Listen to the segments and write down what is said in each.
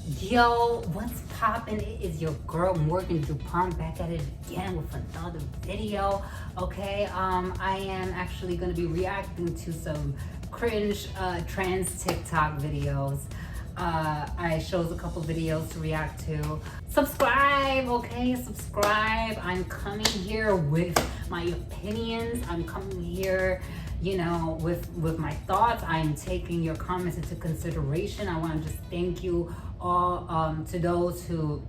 Yo, what's poppin'? It is your girl Morgindupont back at it again with another video. Okay, I am actually gonna be reacting to some cringe trans TikTok videos. I chose a couple videos to react to. Subscribe, okay? Subscribe. I'm coming here with my opinions. I'm coming here, you know, with my thoughts. I'm taking your comments into consideration. I want to just thank you all to those who,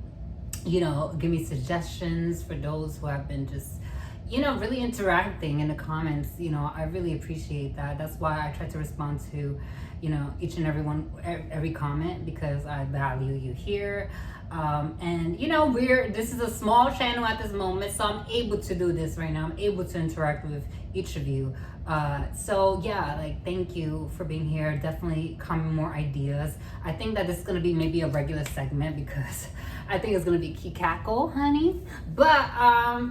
you know, give me suggestions, for those who have been just, you know, really interacting in the comments. You know, I really appreciate that. That's why I try to respond to, you know, each and every comment, because I value you here. And you know, this is a small channel at this moment, so I'm able to do this right now. I'm able to interact with each of you. So yeah, like, thank you for being here. Definitely comment more ideas. I think that this is gonna be maybe a regular segment, because I think it's gonna be Kikako, honey. But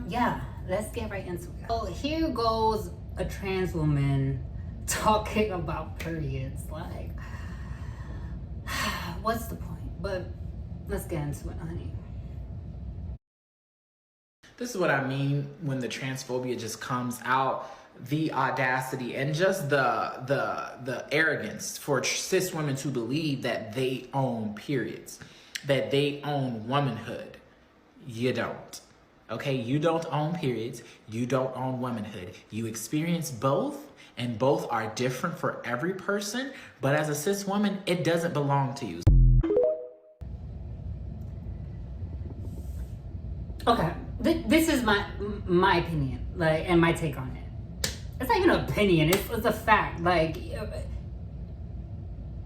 yeah, let's get right into it. So here goes a trans woman talking about periods. Like, what's the point? But let's get into it, honey. This is what I mean when the transphobia just comes out. The audacity and just the arrogance for cis women to believe that they own periods, that they own womanhood. You don't. Okay, you don't own periods. You don't own womanhood. You experience both, and both are different for every person. But as a cis woman, it doesn't belong to you. Okay, this is my opinion, like, and my take on it. It's not even an opinion, it's a fact. Like,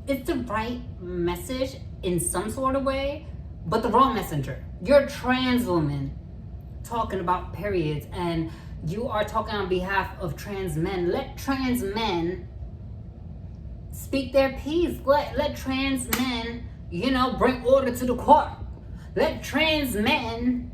it's the right message in some sort of way, but the wrong messenger. You're a trans woman talking about periods, and you are talking on behalf of trans men. Let trans men speak their piece. Let trans men, you know, bring order to the court. Let trans men,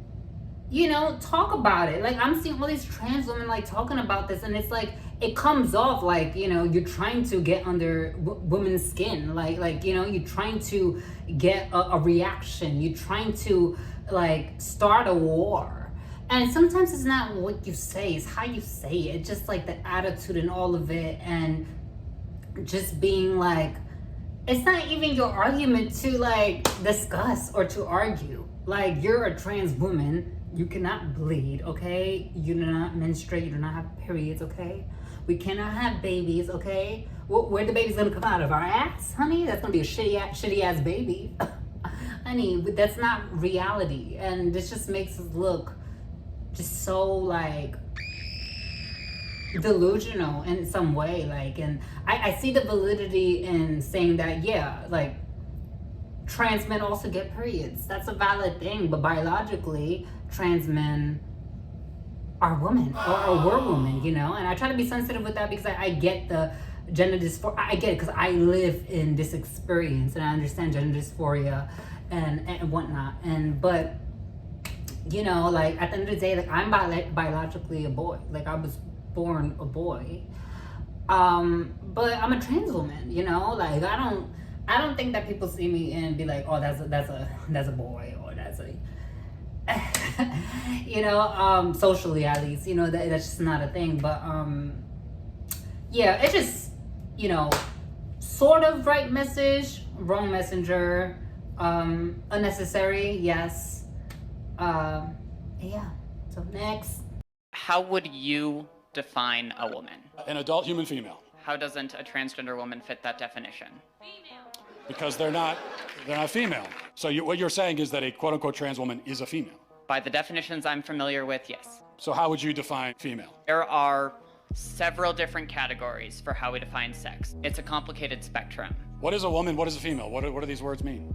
you know, talk about it. Like, I'm seeing all these trans women like talking about this, and it's like, it comes off like, you know, you're trying to get under women's skin. Like, you know, you're trying to get a reaction. You're trying to like start a war. And sometimes it's not what you say, it's how you say it. It's just like the attitude and all of it, and just being like, it's not even your argument to like discuss or to argue. Like, you're a trans woman. You cannot bleed, okay? You do not menstruate. You do not have periods, okay? We cannot have babies, okay? Where the baby's gonna come out of? Our ass, honey? That's gonna be a shitty ass baby. Honey, that's not reality. And this just makes us look just so like delusional in some way. Like, and I see the validity in saying that, yeah, like, trans men also get periods. That's a valid thing, but biologically, trans men are women, or were women, you know? And I try to be sensitive with that, because I get the gender dysphoria. I get it, because I live in this experience, and I understand gender dysphoria and whatnot. But, you know, like, at the end of the day, like, I'm biologically a boy. Like, I was born a boy. But I'm a trans woman, you know? Like, I don't think that people see me and be like, oh, that's a boy, or that's a, you know, socially at least, you know, that's just not a thing. But yeah, it's just, you know, sort of right message, wrong messenger, unnecessary, yes. Yeah. So next. How would you define a woman? An adult human female. How doesn't a transgender woman fit that definition? Because they're not female. So what you're saying is that a quote-unquote trans woman is a female. By the definitions I'm familiar with, yes. So how would you define female? There are several different categories for how we define sex. It's a complicated spectrum. What is a woman? What is a female? What do these words mean?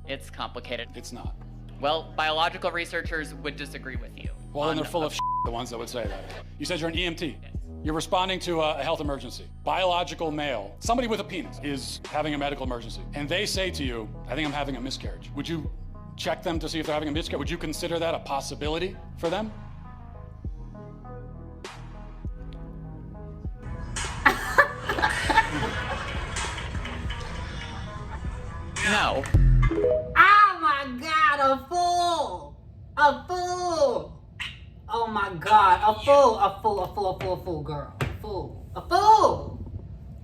It's complicated. It's not. Well, biological researchers would disagree with you. Well, then they're full of the ones that would say that. You said you're an EMT. Yes. You're responding to a health emergency. Biological male, somebody with a penis, is having a medical emergency. And they say to you, I think I'm having a miscarriage. Would you check them to see if they're having a miscarriage? Would you consider that a possibility for them? No. Oh my God, a fool! A fool! Oh my God, a fool, girl. A fool!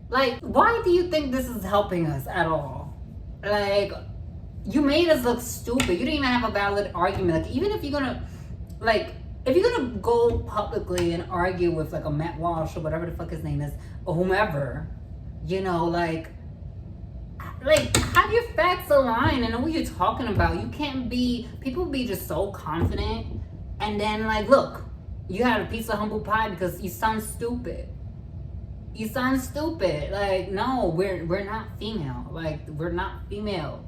Like, why do you think this is helping us at all? Like, you made us look stupid. You didn't even have a valid argument. Like, even if you're gonna, like, if you're gonna go publicly and argue with, like, a Matt Walsh or whatever the fuck his name is, or whomever, you know, like, have your facts aligned and know what you're talking about. You can't be, people be just so confident, and then, like, look, you had a piece of humble pie because you sound stupid. You sound stupid. Like, no, we're not female. Like, we're not female.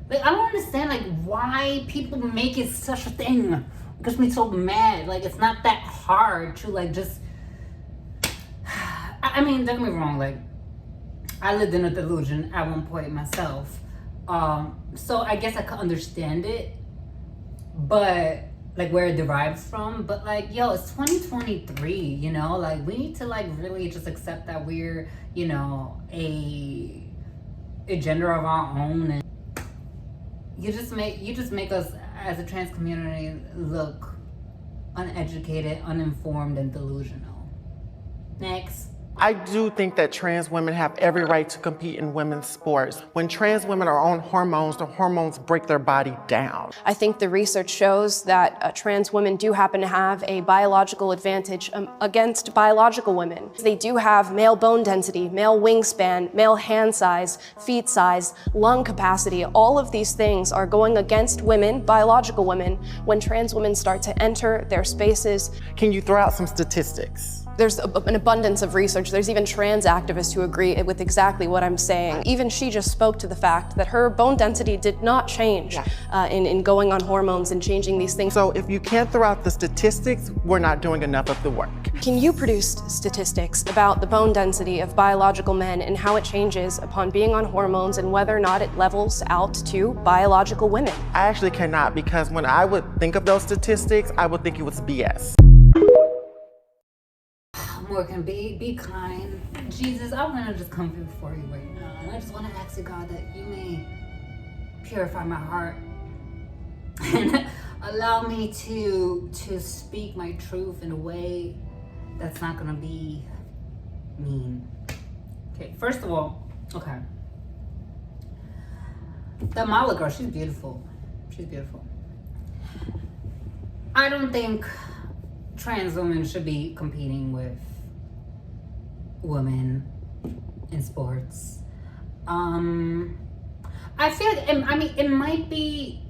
Like, I don't understand, like, why people make it such a thing. It gets me so mad. Like, it's not that hard to, like, just... I mean, don't get me wrong, like, I lived in a delusion at one point myself. So I guess I could understand it. But, like, where it derives from. But, like, yo, it's 2023, you know? Like, we need to, like, really just accept that we're, you know, a gender of our own. And you just make us, as a trans community, look uneducated, uninformed, and delusional. Next. I do think that trans women have every right to compete in women's sports. When trans women are on hormones, the hormones break their body down. I think the research shows that trans women do happen to have a biological advantage against biological women. They do have male bone density, male wingspan, male hand size, feet size, lung capacity. All of these things are going against women, biological women, when trans women start to enter their spaces. Can you throw out some statistics? There's an abundance of research. There's even trans activists who agree with exactly what I'm saying. Even she just spoke to the fact that her bone density did not change in going on hormones and changing these things. So if you can't throw out the statistics, we're not doing enough of the work. Can you produce statistics about the bone density of biological men and how it changes upon being on hormones and whether or not it levels out to biological women? I actually cannot, because when I would think of those statistics, I would think it was BS. Morgan, be kind. Jesus, I want to just come before you right now. And I just want to ask you, God, that you may purify my heart and allow me to speak my truth in a way that's not going to be mean. Okay, first of all, okay. That Mala girl, she's beautiful. She's beautiful. I don't think trans women should be competing with women in sports. I feel like, I mean, it might be,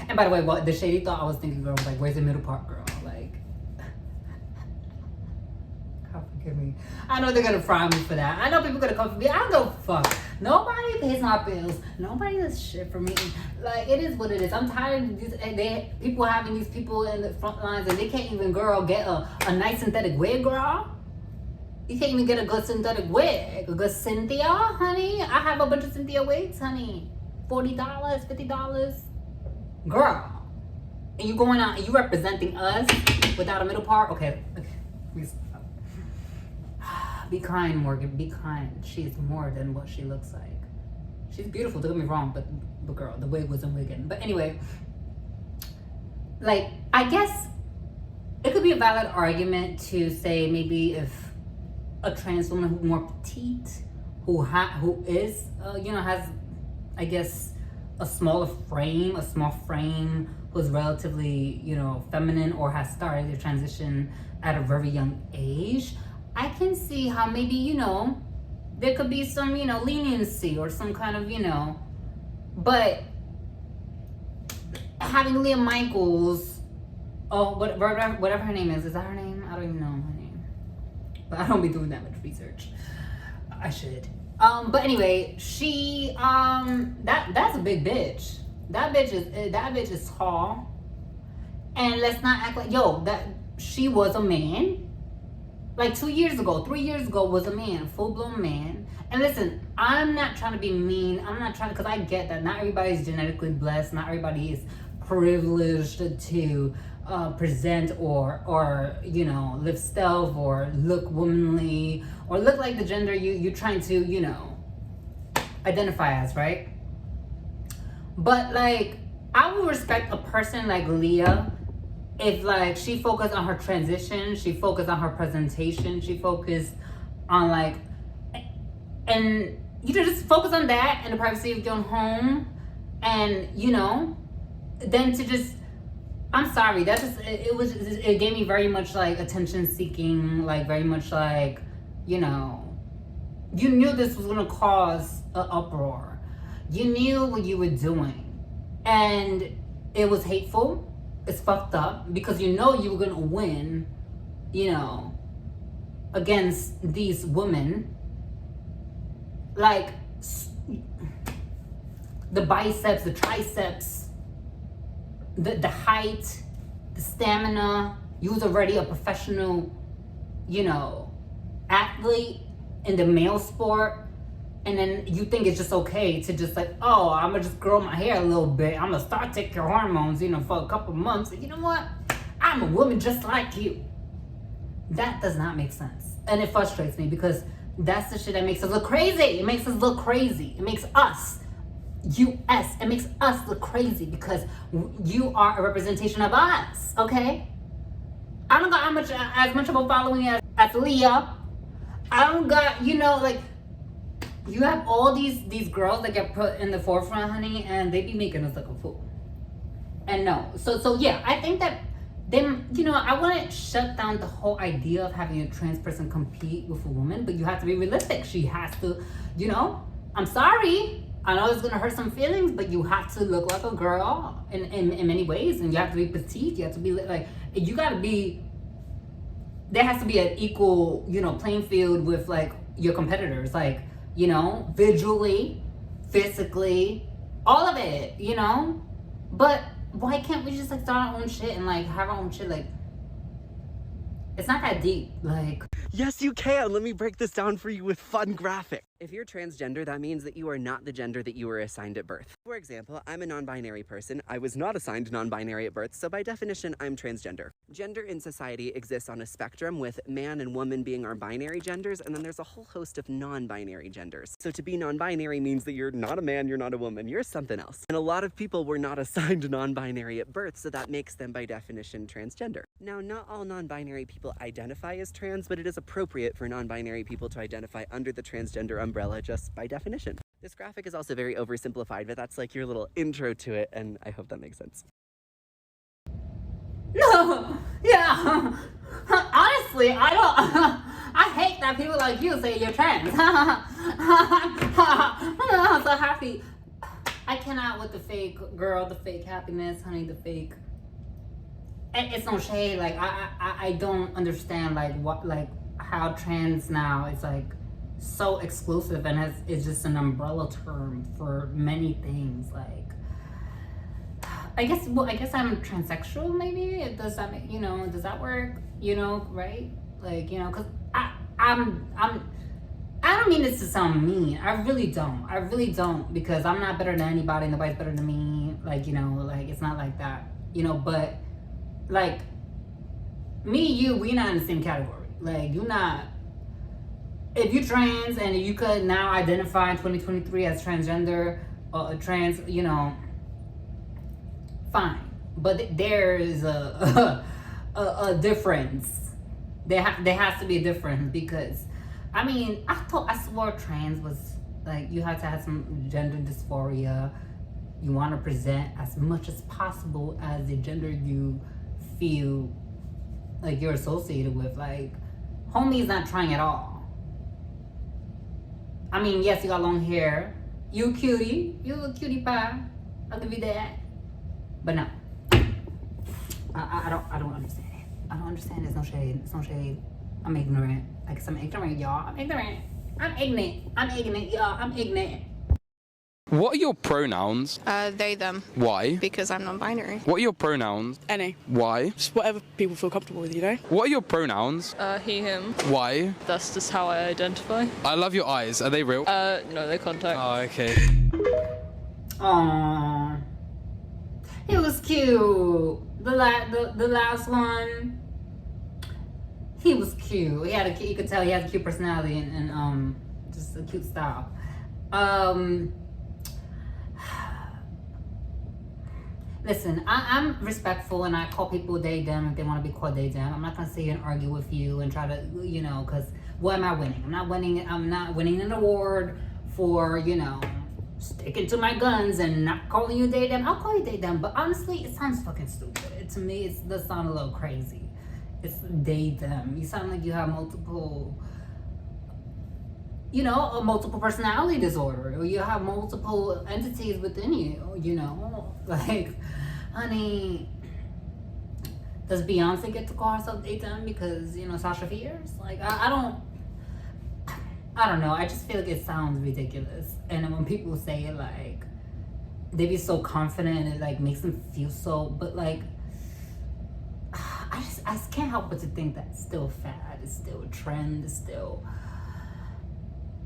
and by the way, what the shady thought I was thinking, girl, was like, where's the middle part, girl? Like, God forgive me. I know they're gonna fry me for that. I know people are gonna come for me. I don't give a fuck. Nobody pays my bills. Nobody does shit for me. Like, it is what it is. I'm tired of these, people having these people in the front lines and they can't even, girl, get a nice synthetic wig, girl. You can't even get a good synthetic wig. A good Cynthia, honey. I have a bunch of Cynthia wigs, honey. $40, $50. Girl. And you going out and you representing us without a middle part? Okay. Please stop. Be kind, Morgan. Be kind. She's more than what she looks like. She's beautiful, don't get me wrong, but girl, the wig wasn't wigging. But anyway, like, I guess it could be a valid argument to say maybe if a trans woman who's more petite, who is, you know, has, I guess, a small frame, who's relatively, you know, feminine or has started to transition at a very young age, I can see how maybe, you know, there could be some, you know, leniency or some kind of, you know, but having Leah Michaels, whatever her name is that her name? I don't even know her name. But I don't be doing that much research. I should. But anyway, she that's a big bitch. That bitch is tall. And let's not act like that she was a man. Like 3 years ago was a man, full-blown man. And listen, I'm not trying to be mean. I'm not trying to, because I get that not everybody's genetically blessed. Not everybody is privileged to present or you know, live stealth or look womanly or look like the gender you're trying to, you know, identify as, right? But like, I would respect a person like Leah if like she focused on her transition, she focused on her presentation, she focused on like, and you just focus on that in the privacy of your own home, and you know, then to just, I'm sorry, that just, it gave me very much like attention seeking, like very much like, you know, you knew this was gonna cause an uproar. You knew what you were doing, and it was hateful. It's fucked up because you know you were gonna win, you know, against these women. Like the biceps, the triceps, the height, the stamina. You was already a professional, you know, athlete in the male sport. And then you think it's just okay to just like, oh, I'm gonna just grow my hair a little bit. I'm gonna start taking your hormones, you know, for a couple months. And you know what? I'm a woman just like you. That does not make sense. And it frustrates me because that's the shit that makes us look crazy. It makes us look crazy. It makes us, US, it makes us look crazy because you are a representation of us, okay? I don't got as much of a following as Leah. I don't got, you know, like, you have all these girls that get put in the forefront, honey, and they be making us look a fool. And no, so yeah, I think that then, you know, I wouldn't shut down the whole idea of having a trans person compete with a woman, but you have to be realistic. She has to, you know, I'm sorry, I know it's gonna hurt some feelings, but you have to look like a girl in many ways, and you have to be petite. You have to be like, you gotta be. There has to be an equal, you know, playing field with like your competitors, like, you know, visually, physically, all of it, you know? But why can't we just like start our own shit and like have our own shit? Like, it's not that deep, like. Yes, you can. Let me break this down for you with fun graphics. If you're transgender, that means that you are not the gender that you were assigned at birth. For example, I'm a non-binary person. I was not assigned non-binary at birth, so by definition, I'm transgender. Gender in society exists on a spectrum, with man and woman being our binary genders, and then there's a whole host of non-binary genders. So to be non-binary means that you're not a man, you're not a woman, you're something else. And a lot of people were not assigned non-binary at birth, so that makes them by definition transgender. Now, not all non-binary people identify as trans, but it is appropriate for non-binary people to identify under the transgender umbrella just by definition. This graphic is also very oversimplified, but that's like your little intro to it, and I hope that makes sense. No, yeah. Honestly, I don't. I hate that people like you say you're trans. I'm so happy. I cannot with the fake girl, the fake happiness, honey, the fake. It's no shade. Like I don't understand like what like how trans now is like so exclusive and it's just an umbrella term for many things. Like I guess I'm transsexual. Maybe does that make, you know, does that work? You know, right? Like, you know, because I don't mean this to sound mean. I really don't, because I'm not better than anybody. Nobody's better than me. Like, you know, like it's not like that. You know, but like me, you, we not in the same category. Like you not. If you trans and you could now identify in 2023 as transgender or trans, you know, fine. But there is a difference. There has to be a difference, because I mean, I swore trans was like you have to have some gender dysphoria. You want to present as much as possible as the gender you feel like you're associated with. Like, homie's not trying at all. I mean, yes, you got long hair. You a cutie. You a cutie pie. I'll give you that. But no. I don't understand it. I don't understand. There's no shade. It's no shade. I'm ignorant. Like, I'm ignorant, y'all. I'm ignorant. I'm ignorant, y'all. I'm ignorant. What are your pronouns? They, them. Why? Because I'm non-binary. What are your pronouns? Any. Why? Just whatever people feel comfortable with, you know? What are your pronouns? He, him. Why? That's just how I identify. I love your eyes. Are they real? No, they're contact. Oh, okay. Aww. He was cute. The last one. He was cute. You could tell he has a cute personality and just a cute style. listen, I'm respectful and I call people they, them if they want to be called they, them. I'm not going to sit here and argue with you and try to, you know, because what am I winning? I'm not winning an award for, you know, sticking to my guns and not calling you they, them. I'll call you they, them. But honestly, it sounds fucking stupid. To me, it does sound a little crazy. It's they, them. You sound like you have multiple, you know, a multiple personality disorder, or you have multiple entities within you, you know? Like, honey, does Beyonce get to call herself they, them because, you know, Sasha Fierce? Like, I don't know. I just feel like it sounds ridiculous. And when people say it, like, they be so confident and it, like, makes them feel so, but, like, I just can't help but to think that it's still fad, it's still a trend, it's still,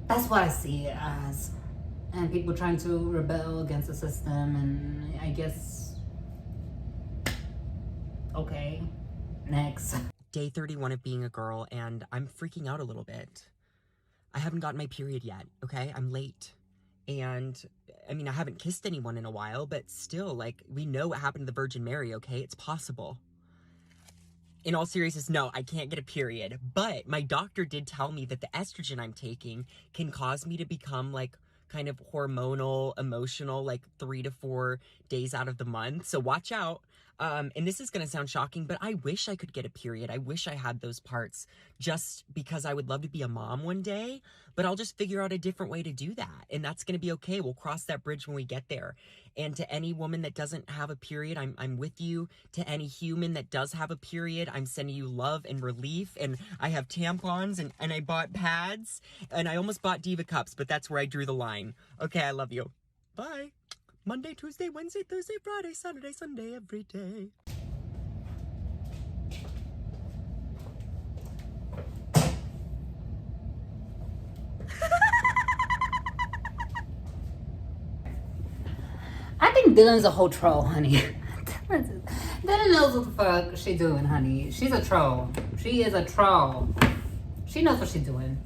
that's what I see it as. And people trying to rebel against the system, and I guess, okay, next. Day 31 of being a girl, and I'm freaking out a little bit. I haven't gotten my period yet, okay? I'm late. And, I mean, I haven't kissed anyone in a while, but still, like, we know what happened to the Virgin Mary, okay? It's possible. In all seriousness, no, I can't get a period. But my doctor did tell me that the estrogen I'm taking can cause me to become, like, kind of hormonal, emotional, like 3 to 4 days out of the month. So watch out. And this is going to sound shocking, but I wish I could get a period. I wish I had those parts just because I would love to be a mom one day, but I'll just figure out a different way to do that. And that's going to be okay. We'll cross that bridge when we get there. And to any woman that doesn't have a period, I'm with you. To any human that does have a period, I'm sending you love and relief. And I have tampons and I bought pads and I almost bought Diva cups, but that's where I drew the line. Okay, I love you. Bye. Monday, Tuesday, Wednesday, Thursday, Friday, Saturday, Sunday, every day. I think Dylan's a whole troll, honey. Dylan knows what the fuck she doing, honey. She's a troll. She is a troll. She knows what she's doing.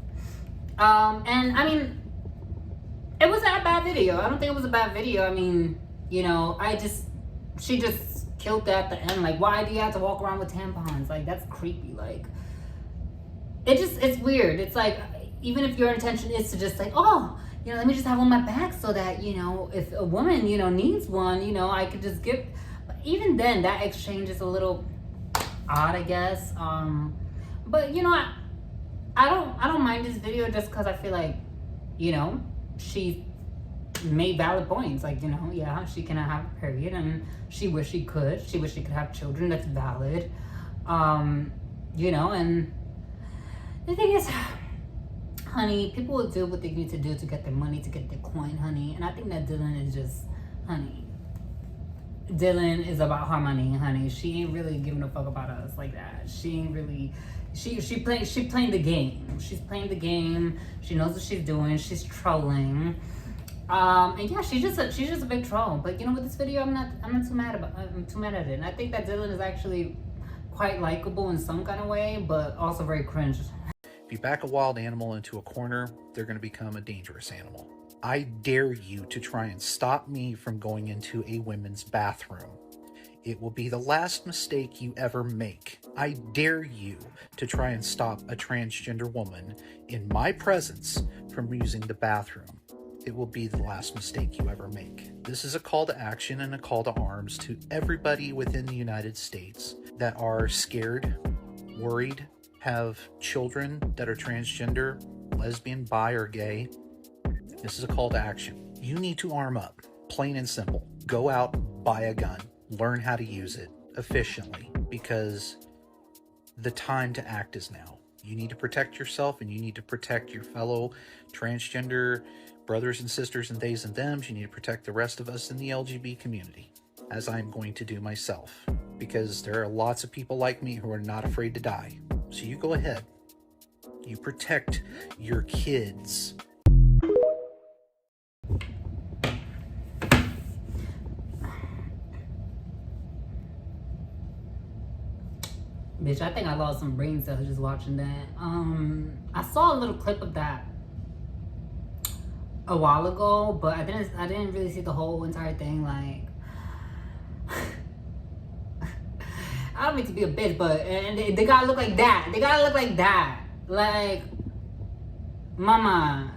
And I mean, it wasn't a bad video. I don't think it was a bad video. I mean, you know, she just killed that at the end. Like, why do you have to walk around with tampons? Like, that's creepy. Like, it's weird. It's like, even if your intention is to just like, oh, you know, let me just have one on my back so that, you know, if a woman, you know, needs one, you know, I could just give. But even then, that exchange is a little odd, I guess. But you know, I don't mind this video just because I feel like, you know, she made valid points. Like, you know, yeah, she cannot have a period and she wish she could. She wish she could have children. That's valid. You know, and the thing is, honey, people will do what they need to do to get their money, to get their coin, honey. And I think that Dylan is just, honey, Dylan is about her money, honey. She ain't really giving a fuck about us like that. She ain't really, she playing the game. She's playing the game. She knows what she's doing. She's trolling. And yeah, she's just a big troll. But you know, with this video, I'm not too mad at it. And I think that Dylan is actually quite likable in some kind of way, but also very cringe. If you back a wild animal into a corner, they're going to become a dangerous animal. I dare you to try and stop me from going into a women's bathroom. It will be the last mistake you ever make. I dare you to try and stop a transgender woman in my presence from using the bathroom. It will be the last mistake you ever make. This is a call to action and a call to arms to everybody within the United States that are scared, worried, have children that are transgender, lesbian, bi, or gay. This is a call to action. You need to arm up, plain and simple. Go out, buy a gun, learn how to use it efficiently, because the time to act is now. You need to protect yourself and you need to protect your fellow transgender brothers and sisters and theys and thems. You need to protect the rest of us in the LGBT community, as I'm going to do myself, because there are lots of people like me who are not afraid to die. So you go ahead. You protect your kids. Bitch, I think I lost some brain cells just watching that. I saw a little clip of that a while ago, but I didn't really see the whole entire thing. Like, I don't mean to be a bitch, but and they gotta look like that. They gotta look like that. Like, mama,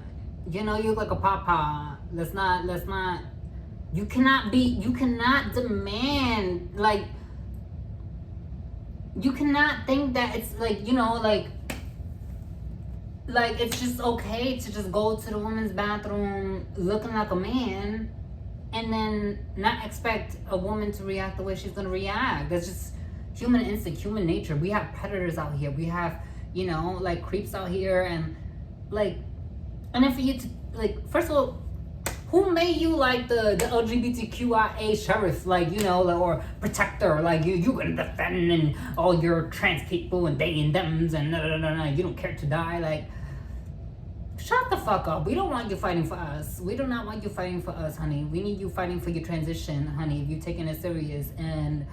you know, you look like a papa. Let's not. You cannot demand, like, you cannot think that it's like, you know, like it's just okay to just go to the women's bathroom looking like a man and then not expect a woman to react the way she's gonna react. That's just human instinct, human nature. We have predators out here. We have, you know, like creeps out here, and like, and then for you to, like, first of all, who made you like the LGBTQIA sheriff, like, you know, or protector, like you gonna defend and all your trans people and they and thems and you don't care to die, like, shut the fuck up. We don't want you fighting for us. We do not want you fighting for us, honey. We need you fighting for your transition, honey, if you're taking it serious. And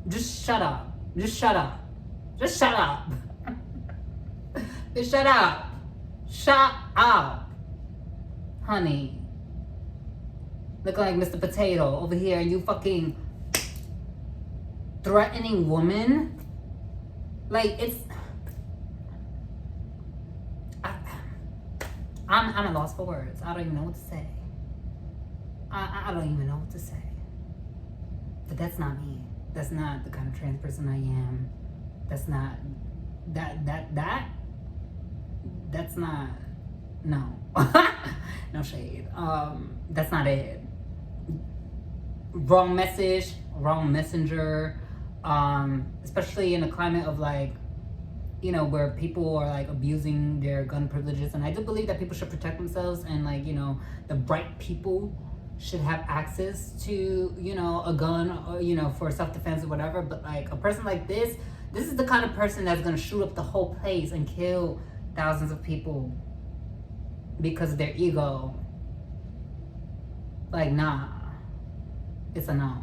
just shut up. Just shut up. Just shut up. Just shut up. Shut up. Honey, look like Mr. Potato over here, you fucking threatening woman. Like, it's, I'm at a loss for words. I don't even know what to say. I don't even know what to say. But that's not me. That's not the kind of trans person I am. That's not that's not, no. No shade. That's not it. Wrong message, wrong messenger. Especially in a climate of, like, you know, where people are like abusing their gun privileges. And I do believe that people should protect themselves, and, like, you know, the bright people should have access to, you know, a gun, or, you know, for self-defense or whatever. But, like, a person like this is the kind of person that's gonna shoot up the whole place and kill thousands of people because of their ego. Like, nah. It's a no.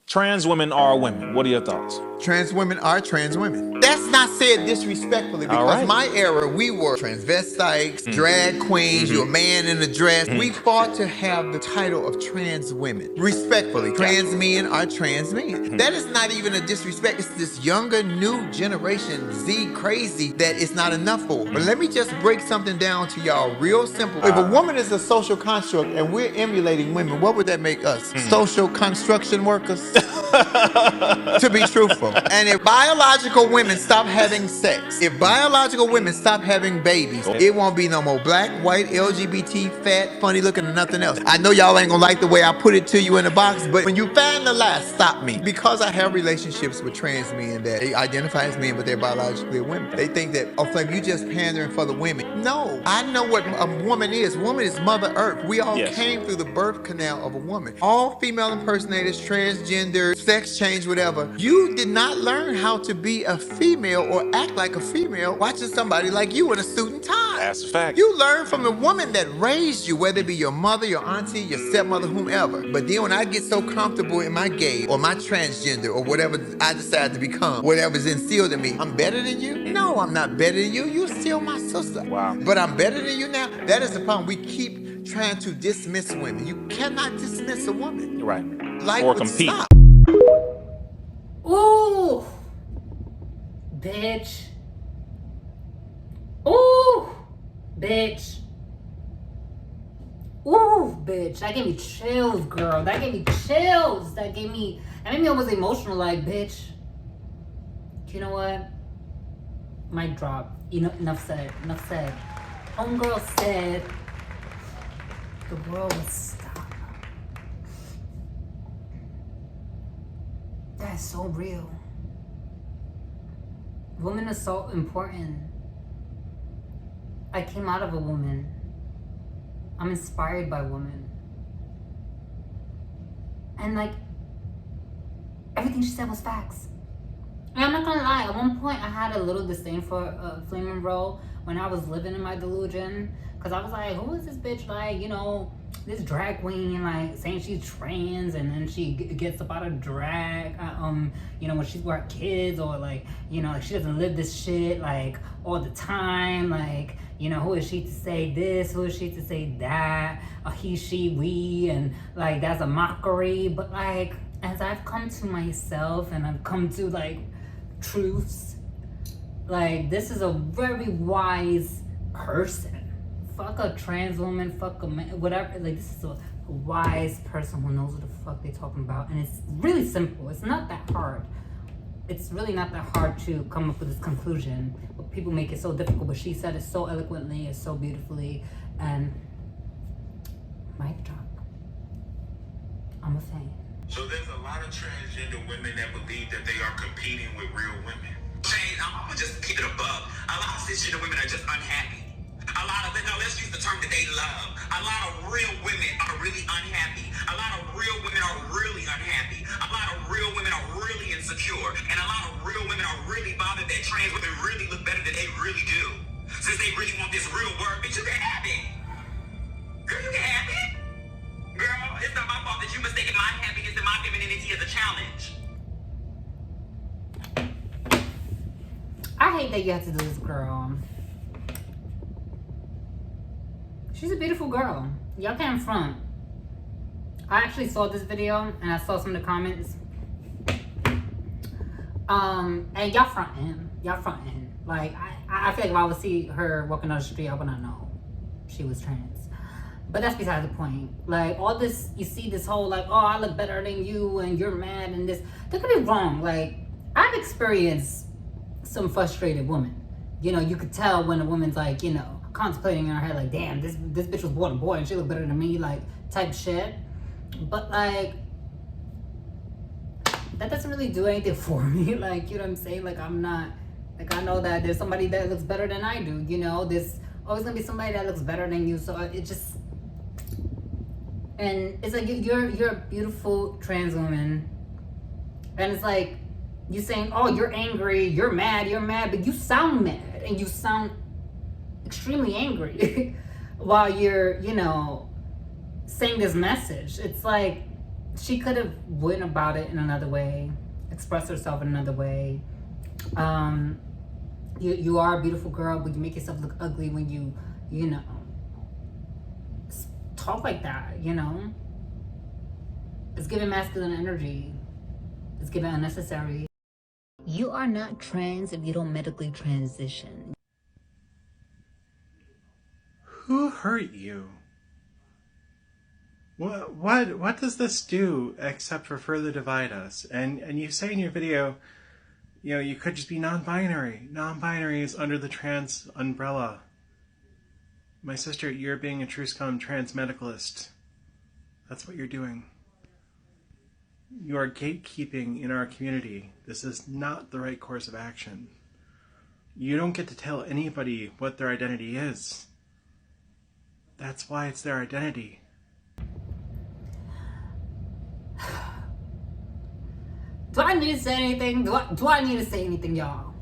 Trans women are women. What are your thoughts? Trans women are trans women. That's not said disrespectfully, because my era, we were transvestites, drag queens, you're a man in a dress. We fought to have the title of trans women. Respectfully, trans men are trans men. That is not even a disrespect. It's this younger, new generation, Z crazy, that it's not enough for. But let me just break something down to y'all real simple. If a woman is a social construct and we're emulating women, what would that make us? Social construction workers? To be truthful. And if biological women stop having sex, if biological women stop having babies, it won't be no more black, white, LGBT, fat, funny looking, and nothing else. I know y'all ain't gonna like the way I put it to you in the box, but when you find the lie, stop me. Because I have relationships with trans men that they identify as men, but they're biologically women. They think that, oh, Flame, you just pandering for the women. No, I know what a woman is. Woman is Mother Earth. We all came through the birth canal of a woman. All female impersonators, transgender, sex change, whatever. You did not learn how to be a female or act like a female watching somebody like you in a suit and tie. That's a fact. You learn from the woman that raised you, whether it be your mother, your auntie, your stepmother, whomever. But then when I get so comfortable in my gay or my transgender or whatever I decide to become, whatever's instilled in me, I'm better than you? No, I'm not better than you. You're still my sister. Wow. But I'm better than you now? That is the problem. We keep trying to dismiss women. You cannot dismiss a woman. Right. Like or compete. Stop. Ooh, bitch. Ooh, bitch. Ooh, bitch. That gave me chills, girl. That gave me chills. That made me almost emotional, like, bitch. You know what? Mic drop. Enough said. Enough said. Homegirl said the world would stop. That's so real. Women are so important. I came out of a woman. I'm inspired by women. And, like, everything she said was facts. And I'm not gonna lie, at one point I had a little disdain for Flame and Bro when I was living in my delusion. Cause I was like, who is this bitch, like, you know, this drag queen, like, saying she's trans, and then she gets up out of drag, you know, when she's with her kids, or, like, you know, like, she doesn't live this shit, like, all the time, like, you know, who is she to say this, who is she to say that, he, she, we, and, like, that's a mockery. But, like, as I've come to myself and I've come to like truths, like this is a very wise person. Fuck a trans woman, fuck a man, whatever. Like this is a wise person who knows what the fuck they're talking about. And it's really simple. It's not that hard. It's really not that hard to come up with this conclusion, but people make it so difficult. But she said it so eloquently, it's so beautifully, and mic drop. I'm a fan. So there's a lot of transgender women that believe that they are competing with real women. I'm gonna just keep it above. A lot of cisgender women are just unhappy. A lot of them, no, let's use the term that they love. A lot of real women are really unhappy. A lot of real women are really unhappy. A lot of real women are really insecure. And a lot of real women are really bothered that trans women really look better than they really do. Since they really want this real word, bitch, you can have it. Girl, you can have it. Girl, it's not my fault that you mistaken my happiness and my femininity as a challenge. I hate that you have to do this, girl. She's a beautiful girl. Y'all can't front. I actually saw this video and I saw some of the comments. And y'all fronting. Y'all fronting. Like, I feel like if I would see her walking down the street, I would not know she was trans. But that's beside the point. Like, all this, you see this whole, like, oh, I look better than you and you're mad and this. That could be wrong. Like, I've experienced some frustrated women. You know, you could tell when a woman's like, you know, contemplating in her head, like, damn, this bitch was born a boy and she looked better than me, like, type shit. But, like, that doesn't really do anything for me. Like, you know what I'm saying? Like, I'm not, like, I know that there's somebody that looks better than I do, you know? There's always gonna be somebody that looks better than you, so it just, and it's like, you're a beautiful trans woman, and it's like, you saying, oh, you're angry, you're mad, but you sound mad, and you sound extremely angry while you're, you know, saying this message. It's like, she could have went about it in another way, expressed herself in another way. You are a beautiful girl, but you make yourself look ugly when you know, talk like that, you know? It's giving masculine energy. It's giving unnecessary. You are not trans if you don't medically transition. Who hurt you? What does this do except for further divide us? And you say in your video, you know, you could just be non-binary. Non-binary is under the trans umbrella. My sister, you're being a true scum trans medicalist. That's what you're doing. You are gatekeeping in our community. This is not the right course of action. You don't get to tell anybody what their identity is. That's why it's their identity. Do I need to say anything? Do I need to say anything, y'all?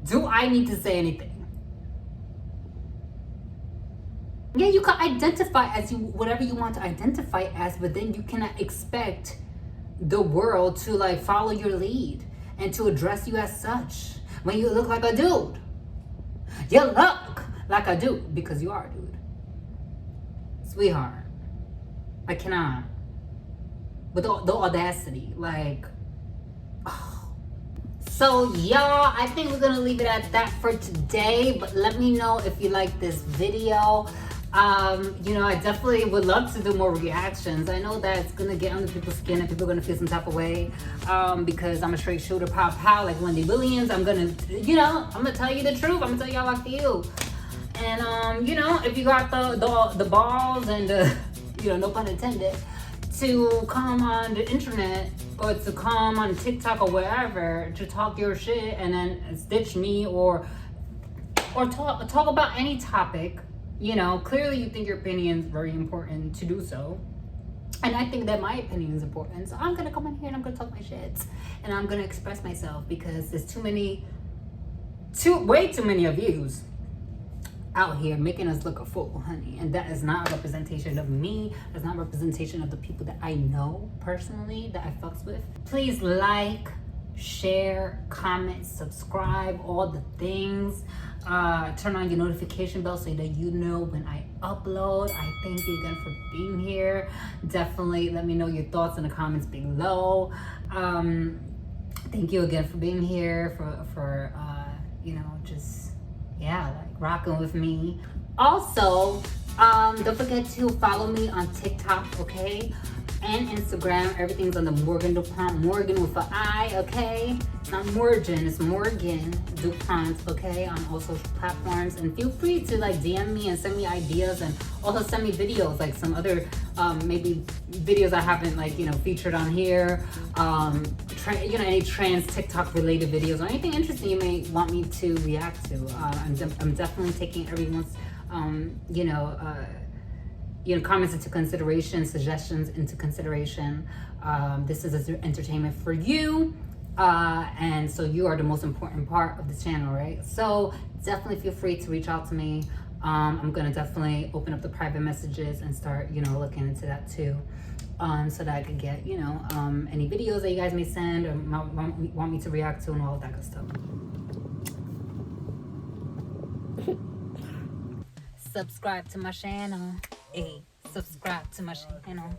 Do I need to say anything? Yeah, you can identify as whatever you want to identify as, but then you cannot expect the world to like follow your lead and to address you as such when you look like a dude. You look like a dude because you are a dude. Sweetheart, I cannot. But the audacity, like, oh. So y'all, I think we're gonna leave it at that for today, but let me know if you like this video. You know, I definitely would love to do more reactions. I know that it's gonna get under people's skin and people are gonna feel some type of way, because I'm a straight shooter, pow, like Wendy Williams. I'm gonna, you know, I'm gonna tell you the truth. I'm gonna tell you how I feel. And, you know, if you got the balls and the, you know, no pun intended, to come on the internet or to come on TikTok or wherever to talk your shit and then stitch me or talk about any topic, you know, clearly you think your opinion is very important to do so. And I think that my opinion is important. So I'm gonna come in here and I'm gonna talk my shit. And I'm gonna express myself because there's way too many of yous out here making us look a fool, honey. And that is not a representation of me. That's not a representation of the people that I know personally, that I fucks with. Please like, share, comment, subscribe, all the things. Turn on your notification bell so that you know when I upload. I thank you again for being here. Definitely let me know your thoughts in the comments below. Thank you again for being here, for you know, just, yeah, like rocking with me. Also, don't forget to follow me on TikTok, okay? And Instagram. Everything's on the Morgindupont, Morgan with an I, okay? It's not Morgan, it's Morgan Dupont, okay? On all social platforms. And feel free to like DM me and send me ideas, and also send me videos, like some other maybe videos I haven't, like, you know, featured on here. You know, any trans TikTok related videos or anything interesting you may want me to react to. I'm definitely taking everyone's comments into consideration, suggestions into consideration. This is entertainment for you, and so you are the most important part of the channel, right? So definitely feel free to reach out to me. I'm gonna definitely open up the private messages and start, you know, looking into that too, so that I could get, you know, any videos that you guys may send or want me to react to and all of that good stuff. Subscribe to my channel. Hey, subscribe to my channel.